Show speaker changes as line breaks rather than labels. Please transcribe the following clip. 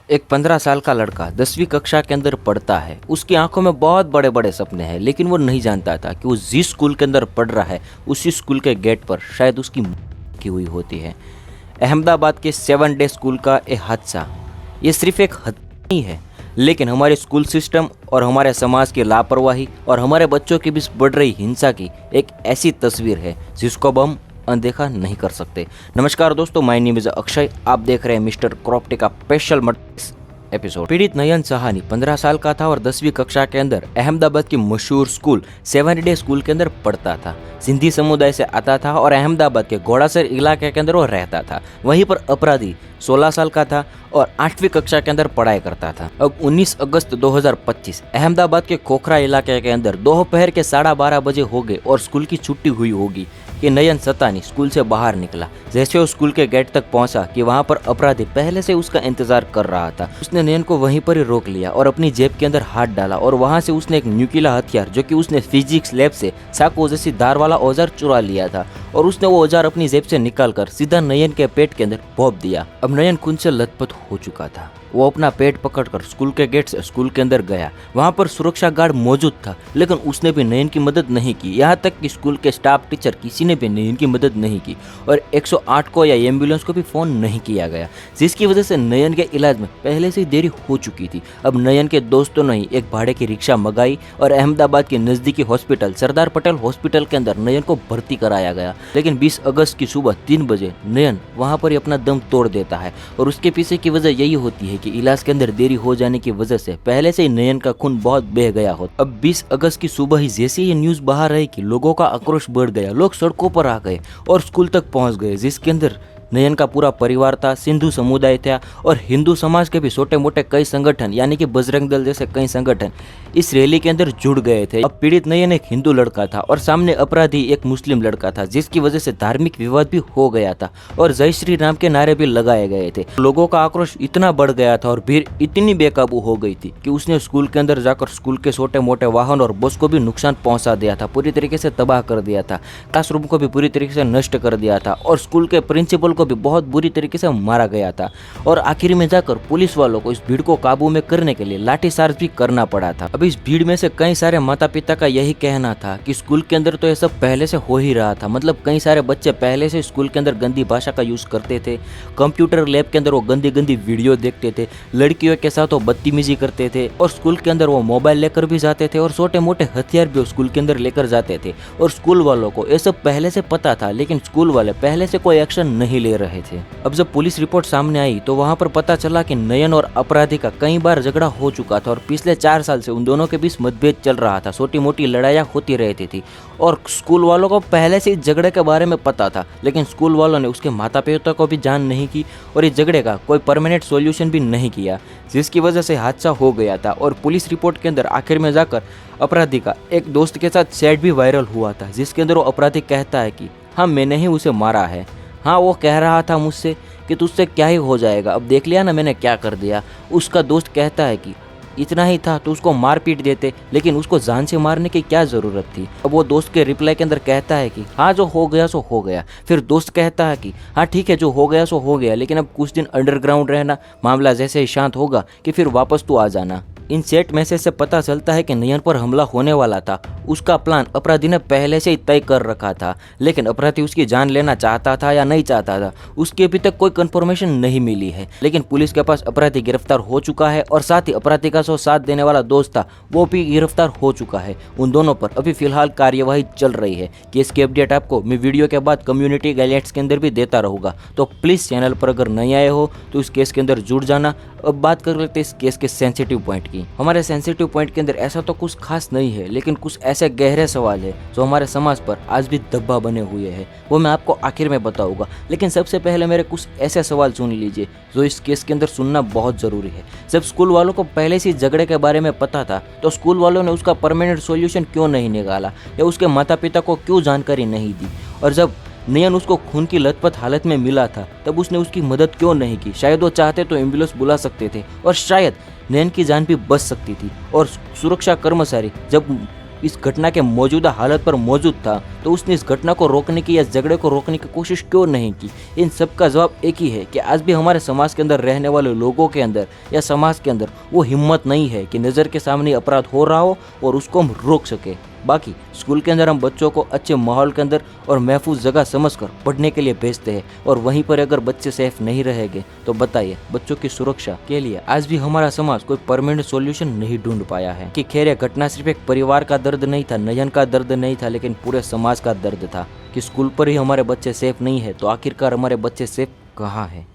एक 15 साल का लड़का 10वीं कक्षा के अंदर पढ़ता है। उसकी आंखों में बहुत बड़े बड़े सपने हैं, लेकिन वो नहीं जानता था कि वो जिस स्कूल के अंदर पढ़ रहा है उसी स्कूल के गेट पर शायद उसकी मौत की हुई होती है। अहमदाबाद के 7 डे स्कूल का एक हादसा, ये सिर्फ एक हादसा नहीं है, लेकिन हमारे स्कूल सिस्टम और हमारे समाज की लापरवाही और हमारे बच्चों के बीच बढ़ रही हिंसा की एक ऐसी तस्वीर है जिसको अब हम अनदेखा नहीं कर सकते। नमस्कार दोस्तों, माय नेम इज अक्षय। आप देख रहे हैं मिस्टर क्रॉप्टे का स्पेशल एपिसोड। पीड़ित नयन सहानी 15 साल का था और 10वीं कक्षा के अंदर अहमदाबाद की मशहूर स्कूल 7 डे स्कूल के अंदर पढ़ता था। सिंधी समुदाय से आता था और अहमदाबाद के घोड़ासर इलाके के अंदर वो रहता था। वहीं पर अपराधी 16 साल का था और 8वीं कक्षा के अंदर पढ़ाई करता था। अब 19 अगस्त 2025 अहमदाबाद के खोखरा इलाके के अंदर दोपहर के 12:30 बजे हो गए और स्कूल की छुट्टी हुई होगी कि नयन सतानी स्कूल से बाहर निकला। जैसे वो स्कूल के गेट तक पहुंचा कि वहां पर अपराधी पहले से उसका इंतजार कर रहा था। उसने नयन को वहीं पर ही रोक लिया और अपनी जेब के अंदर हाथ डाला और वहां से उसने एक न्यूक्लियर हथियार जो कि उसने फिजिक्स लैब से चाकू जैसी धार वाला औजार चुरा लिया था और उसने वो औजार अपनी जेब से निकालकर सीधा नयन के पेट के अंदर भोंप दिया। अब नयन खून से लथपथ हो चुका था। वो अपना पेट पकड़कर स्कूल के गेट से स्कूल के अंदर गया। वहां पर सुरक्षा गार्ड मौजूद था, लेकिन उसने भी नयन की मदद नहीं की। यहाँ तक कि स्कूल के स्टाफ टीचर किसी ने भी नयन की मदद नहीं की और 108 को या एम्बुलेंस को भी फोन नहीं किया गया, जिसकी वजह से नयन के इलाज में पहले से ही देरी हो चुकी थी। अब नयन के दोस्तों ने ही एक भाड़े की रिक्शा मंगाई और अहमदाबाद के नजदीकी हॉस्पिटल सरदार पटेल हॉस्पिटल के अंदर नयन को भर्ती कराया गया। लेकिन 20 अगस्त की सुबह 3 बजे नयन वहां पर ही अपना दम तोड़ देता है और उसके पीछे की वजह यही होती है कि इलाज के अंदर देरी हो जाने की वजह से पहले से ही नयन का खून बहुत बह गया हो। अब 20 अगस्त की सुबह ही जैसे ये न्यूज बाहर आई कि लोगों का आक्रोश बढ़ गया। लोग सड़कों पर आ गए और स्कूल तक पहुंच गए, जिसके अंदर नयन का पूरा परिवार था, सिंधु समुदाय था और हिंदू समाज के भी छोटे मोटे कई संगठन यानी कि बजरंग दल जैसे कई संगठन इस रैली के अंदर जुड़ गए थे। अब पीड़ित नयन एक हिंदू लड़का था और सामने अपराधी एक मुस्लिम लड़का था, जिसकी वजह से धार्मिक विवाद भी हो गया था और जय श्री राम के नारे भी लगाए गए थे। लोगों का आक्रोश इतना बढ़ गया था और भीड़ इतनी बेकाबू हो गई थी कि उसने स्कूल के अंदर जाकर स्कूल के छोटे मोटे वाहन और बस को भी नुकसान पहुंचा दिया था, पूरी तरीके से तबाह कर दिया था। क्लासरूम को भी पूरी तरीके से नष्ट कर दिया था और स्कूल के प्रिंसिपल को भी बहुत बुरी तरीके से मारा गया था। और आखिर में जाकर पुलिस वालों को इस भीड़ को काबू में करने के लिए लाठीचार्ज भी करना पड़ा था। अब इस भीड़ में से कई सारे माता पिता का यही कहना था कि स्कूल के अंदर तो ये सब पहले से हो ही रहा था। मतलब कई सारे बच्चे पहले से स्कूल के अंदर गंदी भाषा का यूज करते थे, कंप्यूटर लैब के अंदर वो गंदी गंदी वीडियो देखते थे, लड़कियों के साथ वो बदतमीजी करते थे और स्कूल के अंदर वो मोबाइल लेकर भी जाते थे और छोटे मोटे हथियार भी स्कूल के अंदर लेकर जाते थे। और स्कूल वालों को ये सब पहले से पता था, लेकिन स्कूल वाले पहले से कोई एक्शन नहीं ले रहे थे। अब जब पुलिस रिपोर्ट सामने आई तो वहां पर पता चला कि नयन और अपराधी का कई बार झगड़ा हो चुका था और पिछले 4 साल से उन दोनों के बीच मतभेद चल रहा था, छोटी मोटी लड़ाइयाँ होती रहती थी और स्कूल वालों को पहले से इस झगड़े के बारे में पता था, लेकिन स्कूल वालों ने उसके माता पिता को भी जान नहीं की और इस झगड़े का कोई परमानेंट सॉल्यूशन भी नहीं किया, जिसकी वजह से हादसा हो गया था। और पुलिस रिपोर्ट के अंदर आखिर में जाकर अपराधी का एक दोस्त के साथ चैट भी वायरल हुआ था, जिसके अंदर वो अपराधी कहता है कि हाँ मैंने ही उसे मारा है। हाँ, वो कह रहा था मुझसे कि तुझसे क्या ही हो जाएगा, अब देख लिया ना मैंने क्या कर दिया। उसका दोस्त कहता है कि इतना ही था तो उसको मार पीट देते, लेकिन उसको जान से मारने की क्या ज़रूरत थी। अब वो दोस्त के रिप्लाई के अंदर कहता है कि हाँ जो हो गया सो हो गया। फिर दोस्त कहता है कि हाँ ठीक है जो हो गया सो हो गया, लेकिन अब कुछ दिन अंडरग्राउंड रहना, मामला जैसे ही शांत होगा कि फिर वापस तू आ जाना। इन चैट मैसेज से पता चलता है कि नयन पर हमला होने वाला था। उसका प्लान अपराधी ने पहले से ही तय कर रखा था, लेकिन अपराधी उसकी जान लेना चाहता था या नहीं चाहता था उसकी अभी तक कोई कंफर्मेशन नहीं मिली है। लेकिन पुलिस के पास अपराधी गिरफ्तार हो चुका है और साथ ही अपराधी का साथ देने वाला दोस्त था वो भी गिरफ्तार हो चुका है। उन दोनों पर अभी फिलहाल कार्यवाही चल रही है। केस की अपडेट आपको मैं वीडियो के बाद कम्युनिटी गाइडलाइंस के अंदर भी देता रहूँगा, तो प्लीज़ चैनल पर अगर नहीं आए हो तो इस केस के अंदर जुड़ जाना। अब बात कर लेते हैं इस केस के सेंसिटिव पॉइंट की। हमारे सेंसिटिव पॉइंट के अंदर ऐसा तो कुछ खास नहीं है, लेकिन कुछ ऐसे गहरे सवाल है जो हमारे समाज पर आज भी धब्बा बने हुए हैं, वो मैं आपको आखिर में बताऊंगा। लेकिन सबसे पहले मेरे कुछ ऐसे सवाल सुन लीजिए जो इस केस के अंदर सुनना बहुत ज़रूरी है। जब स्कूल वालों को पहले से झगड़े के बारे में पता था तो स्कूल वालों ने उसका परमानेंट सॉल्यूशन क्यों नहीं निकाला या उसके माता पिता को क्यों जानकारी नहीं दी। और जब नयन उसको खून की लथपथ हालत में मिला था तब उसने उसकी मदद क्यों नहीं की। शायद वो चाहते तो एम्बुलेंस बुला सकते थे और शायद नयन की जान भी बच सकती थी। और सुरक्षा कर्मचारी जब इस घटना के मौजूदा हालत पर मौजूद था तो उसने इस घटना को रोकने की या झगड़े को रोकने की कोशिश क्यों नहीं की। इन सब का जवाब एक ही है कि आज भी हमारे समाज के अंदर रहने वाले लोगों के अंदर या समाज के अंदर वो हिम्मत नहीं है कि नज़र के सामने अपराध हो रहा हो और उसको हम रोक सके। बाकी स्कूल के अंदर हम बच्चों को अच्छे माहौल के अंदर और महफूज जगह समझकर पढ़ने के लिए भेजते हैं, और वहीं पर अगर बच्चे सेफ नहीं रहेंगे तो बताइए बच्चों की सुरक्षा के लिए आज भी हमारा समाज कोई परमानेंट सॉल्यूशन नहीं ढूंढ पाया है। कि खैर यह घटना सिर्फ एक परिवार का दर्द नहीं था, नयन का दर्द नहीं था, लेकिन पूरे समाज का दर्द था कि स्कूल पर ही हमारे बच्चे सेफ नहीं है तो आखिरकार हमारे बच्चे सेफ कहाँ है।